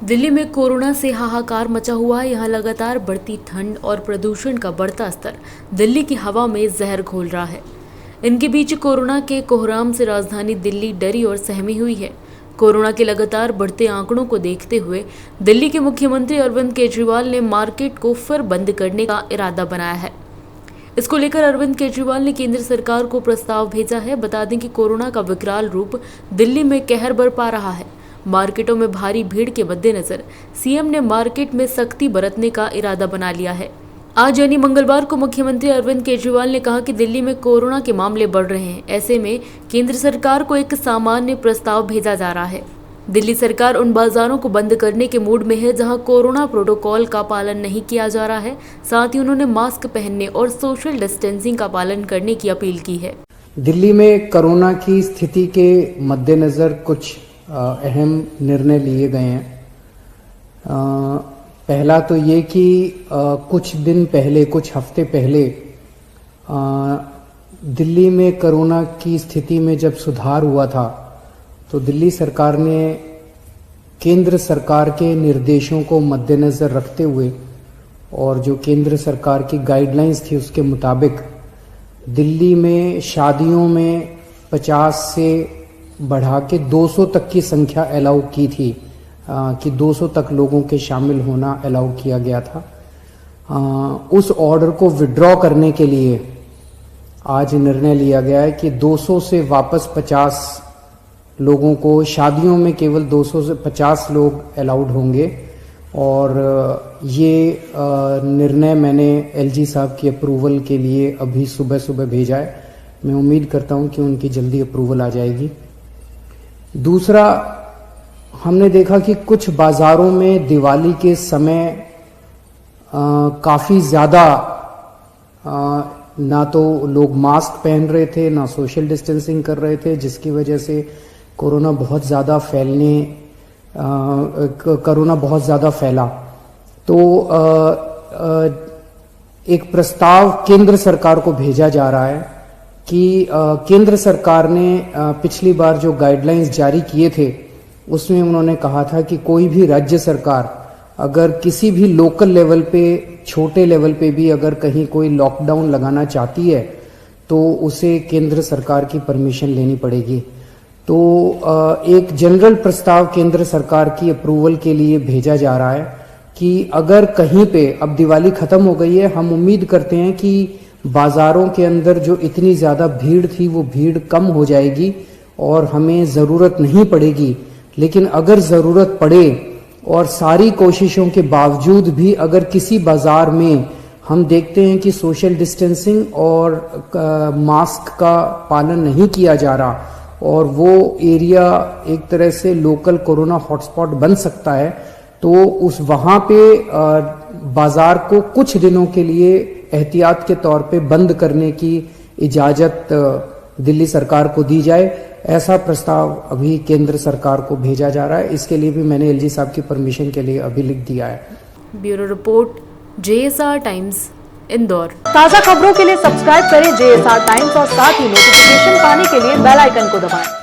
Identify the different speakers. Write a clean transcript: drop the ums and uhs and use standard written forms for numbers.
Speaker 1: दिल्ली में कोरोना से हाहाकार मचा हुआ है। यहाँ लगातार बढ़ती ठंड और प्रदूषण का बढ़ता स्तर दिल्ली की हवा में जहर घोल रहा है। इनके बीच कोरोना के कोहराम से राजधानी दिल्ली डरी और सहमी हुई है। कोरोना के लगातार बढ़ते आंकड़ों को देखते हुए दिल्ली के मुख्यमंत्री अरविंद केजरीवाल ने मार्केट को फिर बंद करने का इरादा बनाया है। इसको लेकर अरविंद केजरीवाल ने केंद्र सरकार को प्रस्ताव भेजा है। बता दें कि कोरोना का विकराल रूप दिल्ली में कहर बरपा रहा है। मार्केटों में भारी भीड़ के मद्देनजर सीएम ने मार्केट में सख्ती बरतने का इरादा बना लिया है। आज यानी मंगलवार को मुख्यमंत्री अरविंद केजरीवाल ने कहा कि दिल्ली में कोरोना के मामले बढ़ रहे हैं। ऐसे में केंद्र सरकार को एक सामान्य प्रस्ताव भेजा जा रहा है। दिल्ली सरकार उन बाजारों को बंद करने के मूड में है जहां कोरोना प्रोटोकॉल का पालन नहीं किया जा रहा है। साथ ही उन्होंने मास्क पहनने और सोशल डिस्टेंसिंग का पालन करने की अपील की है।
Speaker 2: दिल्ली में कोरोना की स्थिति के मद्देनजर कुछ अहम निर्णय लिए गए हैं। पहला तो ये कि कुछ दिन पहले, कुछ हफ्ते पहले दिल्ली में कोरोना की स्थिति में जब सुधार हुआ था तो दिल्ली सरकार ने केंद्र सरकार के निर्देशों को मद्देनजर रखते हुए और जो केंद्र सरकार की गाइडलाइंस थी उसके मुताबिक दिल्ली में शादियों में 50 से बढ़ा के 200 तक की संख्या अलाउ की थी कि 200 तक लोगों के शामिल होना अलाउ किया गया था। उस ऑर्डर को विड्रॉ करने के लिए आज निर्णय लिया गया है कि 200 से वापस 50 लोगों को, शादियों में केवल 200 से 50 लोग अलाउड होंगे। और ये निर्णय मैंने एलजी साहब की अप्रूवल के लिए अभी सुबह सुबह भेजा है। मैं उम्मीद करता हूं कि उनकी जल्दी अप्रूवल आ जाएगी। दूसरा, हमने देखा कि कुछ बाजारों में दिवाली के समय काफी ज्यादा ना तो लोग मास्क पहन रहे थे, ना सोशल डिस्टेंसिंग कर रहे थे, जिसकी वजह से कोरोना बहुत ज्यादा फैला। तो एक प्रस्ताव केंद्र सरकार को भेजा जा रहा है कि केंद्र सरकार ने पिछली बार जो गाइडलाइंस जारी किए थे उसमें उन्होंने कहा था कि कोई भी राज्य सरकार अगर किसी भी लोकल लेवल पे, छोटे लेवल पे भी अगर कहीं कोई लॉकडाउन लगाना चाहती है तो उसे केंद्र सरकार की परमिशन लेनी पड़ेगी। तो एक जनरल प्रस्ताव केंद्र सरकार की अप्रूवल के लिए भेजा जा रहा है कि अगर कहीं पे, अब दिवाली खत्म हो गई है, हम उम्मीद करते हैं कि बाजारों के अंदर जो इतनी ज्यादा भीड़ थी वो भीड़ कम हो जाएगी और हमें जरूरत नहीं पड़ेगी। लेकिन अगर जरूरत पड़े और सारी कोशिशों के बावजूद भी अगर किसी बाजार में हम देखते हैं कि सोशल डिस्टेंसिंग और मास्क का पालन नहीं किया जा रहा और वो एरिया एक तरह से लोकल कोरोना हॉटस्पॉट बन सकता है, तो उस वहां पे बाजार को कुछ दिनों के लिए एहतियात के तौर पे बंद करने की इजाजत दिल्ली सरकार को दी जाए। ऐसा प्रस्ताव अभी केंद्र सरकार को भेजा जा रहा है। इसके लिए भी मैंने एलजी साहब की परमिशन के लिए अभी लिख दिया है।
Speaker 1: Bureau report, JSR times, Indore.
Speaker 3: ताज़ा खबरों के लिए सब्सक्राइब करें जेएसआर टाइम्स और साथ ही नोटिफिकेशन पाने के लिए बेल आइकन को दबाएं।